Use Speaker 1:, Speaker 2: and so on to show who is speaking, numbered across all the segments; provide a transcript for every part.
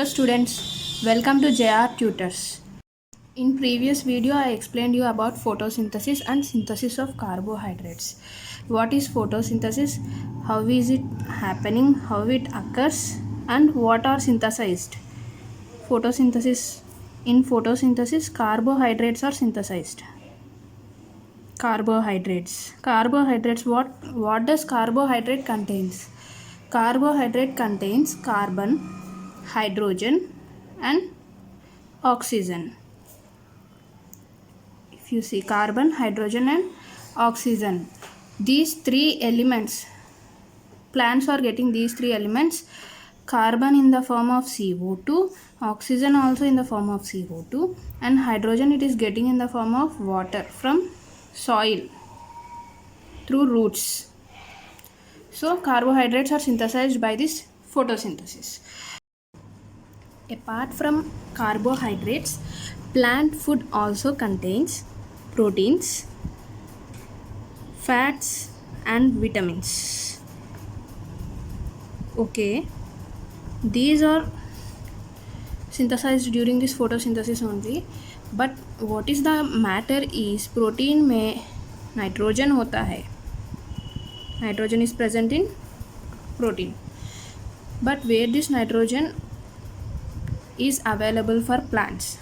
Speaker 1: students, welcome to JR Tutors. In previous video I explained you about photosynthesis and synthesis of carbohydrates. What is photosynthesis, how is it happening, how it occurs, and what are synthesized. Photosynthesis. In photosynthesis, carbohydrates are synthesized. Carbohydrates. What does carbohydrate contains? Carbohydrate contains carbon, hydrogen and oxygen. If you see carbon, hydrogen and oxygen, these three elements, plants are getting these three elements, carbon in the form of CO2, oxygen also in the form of CO2, and hydrogen it is getting in the form of water from soil through roots. So carbohydrates are synthesized by this photosynthesis. Apart from carbohydrates, plant food also contains proteins, fats and vitamins. Okay, these are synthesized during this photosynthesis only, but what is the matter is protein में nitrogen होता है. Nitrogen is present in protein, but where this nitrogen is available for plants,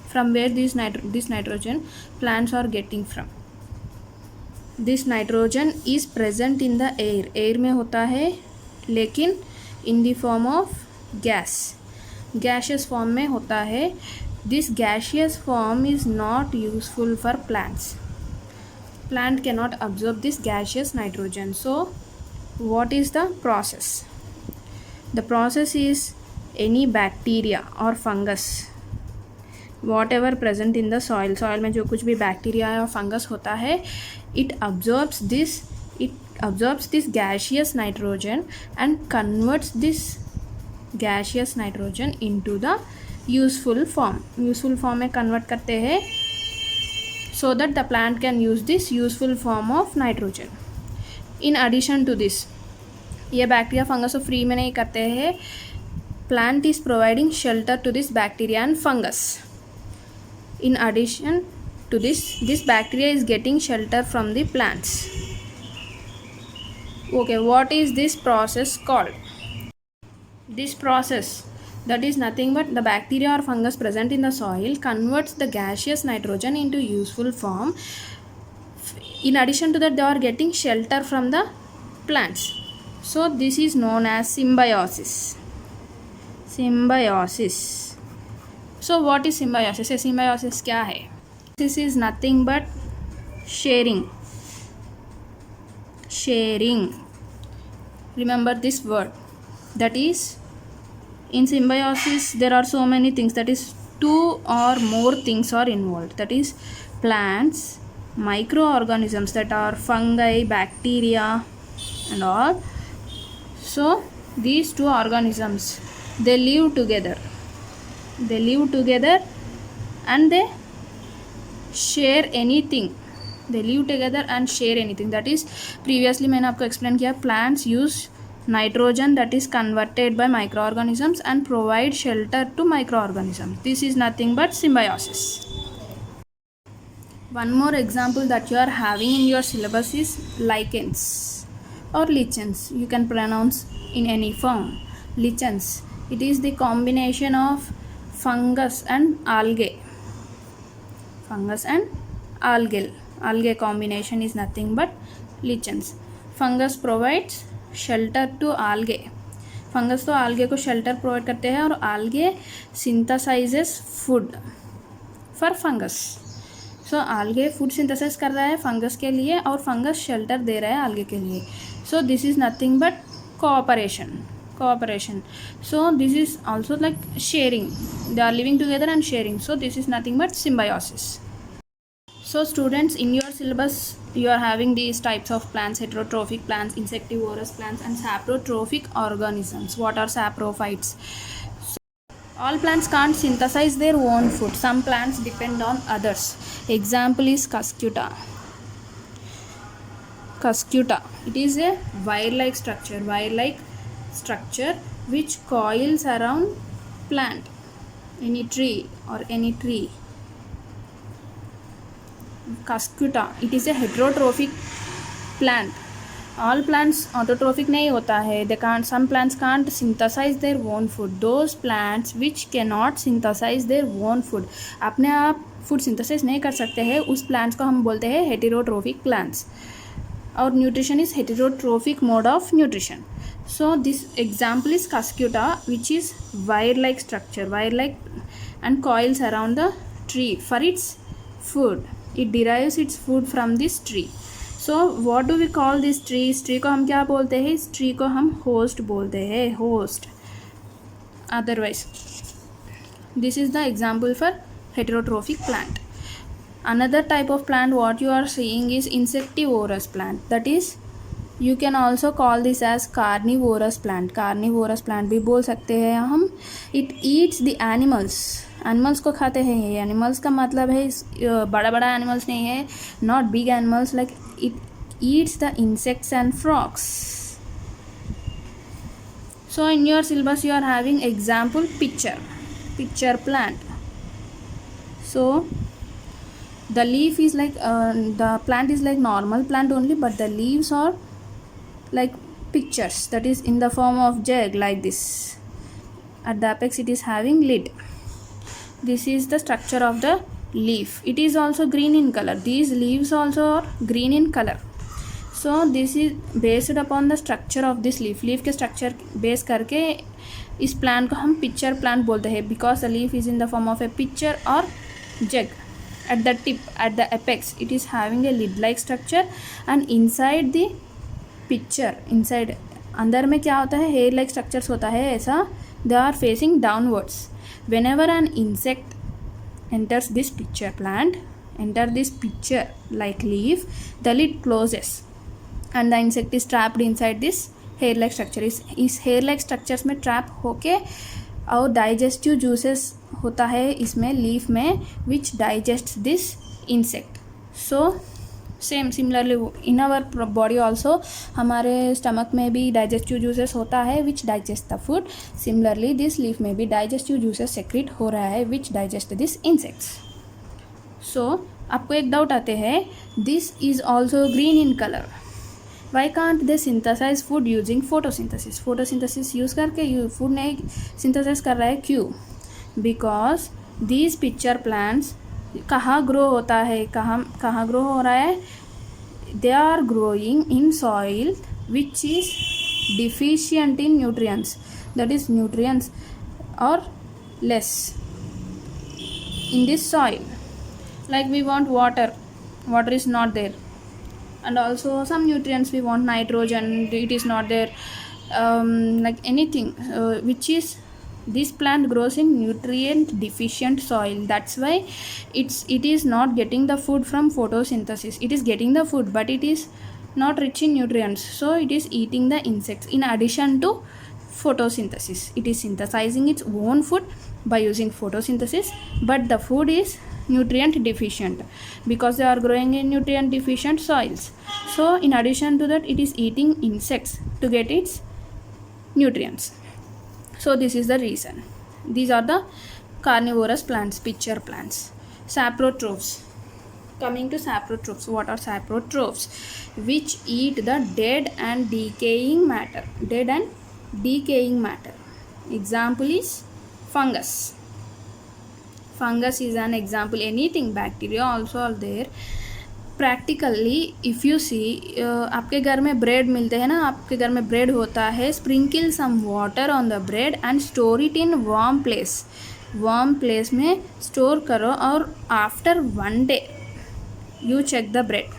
Speaker 1: from where this nitrogen plants are getting from. This nitrogen is present in the air में होता है, लेकिन in the form of gas, gaseous form में होता है. This gaseous form is not useful for plants. Plant cannot absorb this gaseous nitrogen. So what is the process? The process is any bacteria or fungus, whatever present in the soil में जो कुछ भी bacteria और fungus होता है, it absorbs this gaseous nitrogen and converts this gaseous nitrogen into the useful form में convert करते हैं, so that the plant can use this useful form of nitrogen. In addition to this, ये bacteria fungus को free में नहीं करते हैं. Plant is providing shelter to this bacteria and fungus. In addition to this bacteria is getting shelter from the plants. Okay, what is this process called? This process, that is nothing but the bacteria or fungus present in the soil converts the gaseous nitrogen into useful form. In addition to that, they are getting shelter from the plants. So this is known as symbiosis. So what is symbiosis? Symbiosis क्या है? This is nothing but sharing. Remember this word. That is, in symbiosis there are so many things, that is two or more things are involved. That is plants, microorganisms that are fungi, bacteria and all. So these two organisms, they live together and they share anything. That is, previously मैंने आपको explain किया, plants use nitrogen that is converted by microorganisms and provide shelter to microorganisms. This is nothing but symbiosis. One more example that you are having in your syllabus is lichens or lichens. You can pronounce in any form. Lichens. It is the combination of fungus and algae. Algae combination is nothing but lichens. Fungus provides shelter to algae. Fungus तो algae को shelter provide करते हैं, और algae synthesizes food for fungus. So algae food synthesis कर रहा है fungus के लिए, और fungus shelter दे रहा है algae के लिए. So this is nothing but cooperation. So this is also like sharing. They are living together and sharing. So this is nothing but symbiosis. So students, in your syllabus you are having these types of plants: heterotrophic plants, insectivorous plants and saprotrophic organisms. What are saprophytes? So, all plants can't synthesize their own food. Some plants depend on others. Example is cuscuta. It is a wire-like structure which coils around plant, any tree or any tree. Cuscuta, it is a heterotrophic plant. All plants autotrophic नहीं होता है. They can't, some plants can't synthesize their own food. Those plants which cannot synthesize their own food, अपने आप food synthesis नहीं कर सकते हैं, उस प्लांट्स को हम बोलते हैं हेटेरोट्रोफिक प्लांट्स. और nutrition is heterotrophic mode of nutrition. So this example is Cuscuta, which is wire-like structure, wire-like and coils around the tree for its food. It derives its food from this tree. So what do we call this tree? इस tree को हम क्या बोलते हैं? इस tree को हम host बोलते हैं, host. Otherwise, this is the example for heterotrophic plant. Another type of plant what you are seeing is insectivorous plant. That is, you can also call this as carnivorous plant. Carnivorous plant भी बोल सकते हैं हम. It eats the animals. Animals को खाते हैं ये. Animals का मतलब है बड़ा बड़ा एनिमल्स नहीं है, not big animals. Like it eats the insects and frogs. So in your syllabus you are having example picture plant. So the leaf is like the plant is like normal plant only, but the leaves are like pictures, that is in the form of jug like this. At the apex it is having lid. This is the structure of the leaf. It is also green in color. These leaves also are green in color. So this is based upon the structure of this leaf. Leaf के structure base करके इस plant को हम picture plant बोलते हैं, because the leaf is in the form of a pitcher or jug. At the tip, at the apex, it is having a lid-like structure, and inside the pitcher, inside अंदर में क्या होता है, hair-like structures होता है ऐसा. They are facing downwards. Whenever an insect enters this pitcher plant, enter this pitcher like leaf, the lid closes, and the insect is trapped inside this hair-like structure. इस hair-like structures में trap होके और digestive juices होता है इसमें leaf में, which digest this insect. So same similarly in our body also, हमारे stomach में भी डाइजेस्टिव जूसेस होता है which digest the food. Similarly this leaf में भी डाइजेस्टिव जूसेस सेक्रेट हो रहा है which digest this insects. So आपको एक डाउट आते हैं, this is also green in colour. Why can't they synthesize food using photosynthesis? Photosynthesis use करके फूड नहीं synthesize कर रहा है. क्यों? Because these picture plants कहाँ ग्रो होता है, कहाँ ग्रो हो रहा है? They are growing in soil which is deficient in nutrients. That is, nutrients are less in this soil. Like we want water is not there. And also some nutrients we want, nitrogen, it is not there. Like anything which is, this plant grows in nutrient deficient soil. That's why it is not getting the food from photosynthesis. It is getting the food, but it is not rich in nutrients, so it is eating the insects. In addition to photosynthesis, it is synthesizing its own food by using photosynthesis, but the food is nutrient deficient because they are growing in nutrient deficient soils. So in addition to that, it is eating insects to get its nutrients. So this is the reason. These are the carnivorous plants, pitcher plants. Saprotrophs. Coming to saprotrophs, what are saprotrophs? Which eat the dead and decaying matter. Dead and decaying matter. Example is fungus. Fungus is an example. Anything, bacteria also are there. Practically if you see, आपके घर में bread मिलते हैं ना, आपके घर में bread होता है, sprinkle some water on the bread and store it in warm place. Warm place में स्टोर करो और after 1 day you check the bread.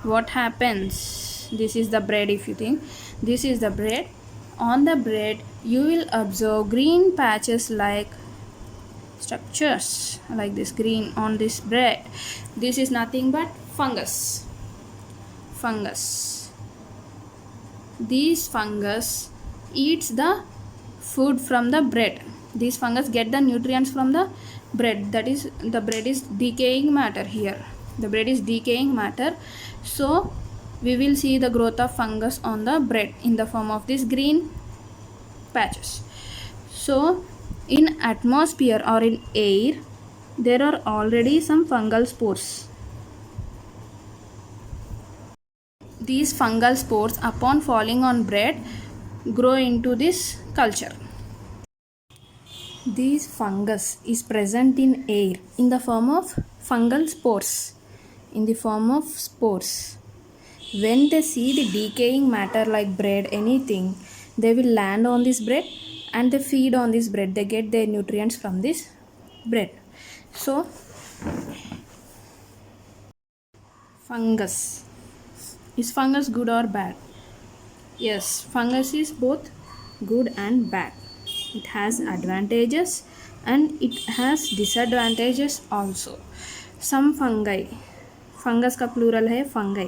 Speaker 1: What happens? This is the bread. If you think this is the bread, on the bread you will observe green patches like structures like this, green on this bread. This is nothing but fungus. These fungus eats the food from the bread. These fungus get the nutrients from the bread. That is, the bread is decaying matter here. The bread is decaying matter. So we will see the growth of fungus on the bread in the form of these green patches. So In atmosphere or in air, there are already some fungal spores. These fungal spores, upon falling on bread, grow into this culture. This fungus is present in air in the form of fungal spores. In the form of spores. When they see the decaying matter like bread, anything, they will land on this bread and they feed on this bread. They get their nutrients from this bread. So, fungus. Is fungus good or bad? Yes, fungus is both good and bad. It has advantages and it has disadvantages also. Some fungi, fungus का plural है fungi.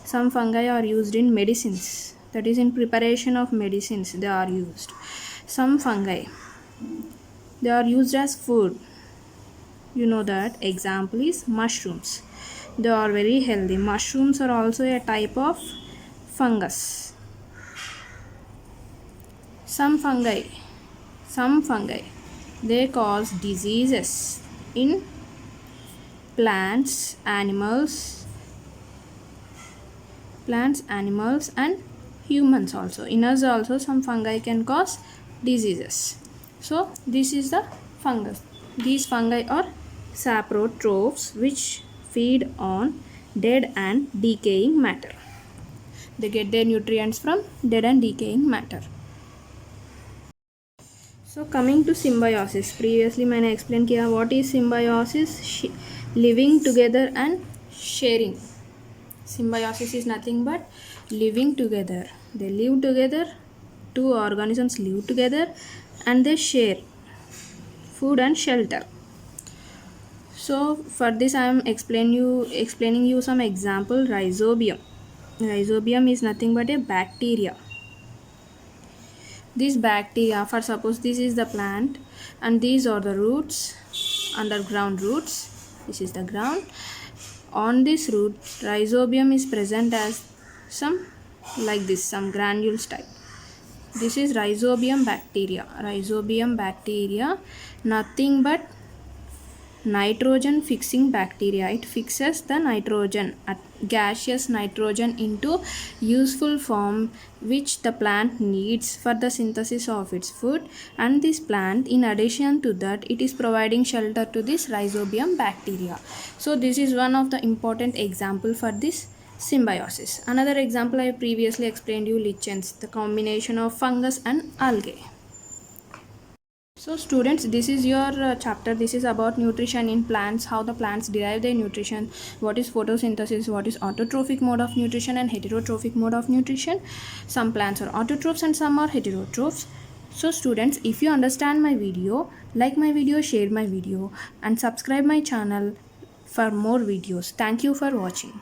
Speaker 1: Some fungi are used in medicines, that is in preparation of medicines they are used. Some fungi, they are used as food. You know that. Example is mushrooms. They are very healthy. Mushrooms are also a type of fungus. Some fungi, they cause diseases in plants, animals and humans also. In us also some fungi can cause diseases. So this is the fungus. These fungi are saprotrophs which feed on dead and decaying matter. They get their nutrients from dead and decaying matter. So coming to symbiosis, previously मैंने explain किया what is symbiosis, living together and sharing. Symbiosis is nothing but living together. They live together, two organisms live together and they share food and shelter. So for this I am explaining you some example. Rhizobium. Rhizobium is nothing but a bacteria. This bacteria, for suppose this is the plant and these are the roots, underground roots. This is the ground. On this root, rhizobium is present as some like this, some granules type. This is rhizobium bacteria. Rhizobium bacteria, nothing but nitrogen fixing bacteria. It fixes the nitrogen, gaseous nitrogen, into useful form which the plant needs for the synthesis of its food. And this plant, in addition to that, it is providing shelter to this rhizobium bacteria. So this is one of the important example for this symbiosis. Another example I previously explained you, lichens, the combination of fungus and algae. So students, this is your chapter. This is about nutrition in plants, how the plants derive their nutrition, what is photosynthesis, what is autotrophic mode of nutrition and heterotrophic mode of nutrition. Some plants are autotrophs and some are heterotrophs. So students, if you understand my video, like my video, share my video and subscribe my channel for more videos. Thank you for watching.